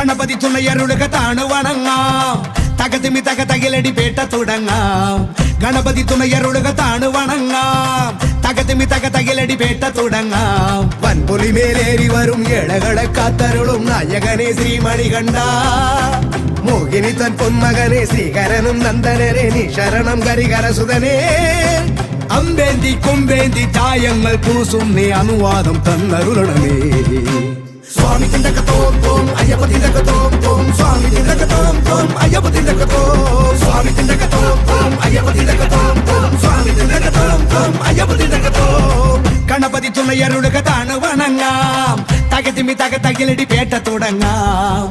ഗണപതി തുണയരുളുക താണു വണങ്ങാം തകതിമി തക തകിലടി പേട്ട തുടങ്ങാം ഗണപതി തുണയരുളുക താണു വണങ്ങാം തകതിമി തക തകിലടി പേട്ട തുടങ്ങാം വൻപുലി മേലേറി വരും ഇളകളെ കാത്തരുളും നായകനെ ശ്രീമണികണ്ഠ മോഹിനി തൻ പൊന്മകനെ ശ്രീകരനും നന്ദനരെ നീ ശരണം കരികരസുതനേ അമ്പേന്തി കൊമ്പേന്തി ചായങ്ങൾ പൂസും നീ അനുവാദം തന്നരുളണമേ സ്വാമി തിണ്ടകത്തോം തോം അയ്യപ്പ തിണ്ടകത്തോം തോം സ്വാമി തിണ്ടകത്തോം തോം അയ്യപ്പ തിണ്ടകത്തോം സ്വാമി തിണ്ടകത്തോം തോം അയ്യപ്പ തിണ്ടകത്തോം തോം സ്വാമി തിണ്ടകത്തോം തോം അയ്യപ്പ തിണ്ടകത്തോം ഗണപതി തുണയരുളുക താണു വണങ്ങാം തകതിമി തക തകിലടി പേട്ട തുടങ്ങാം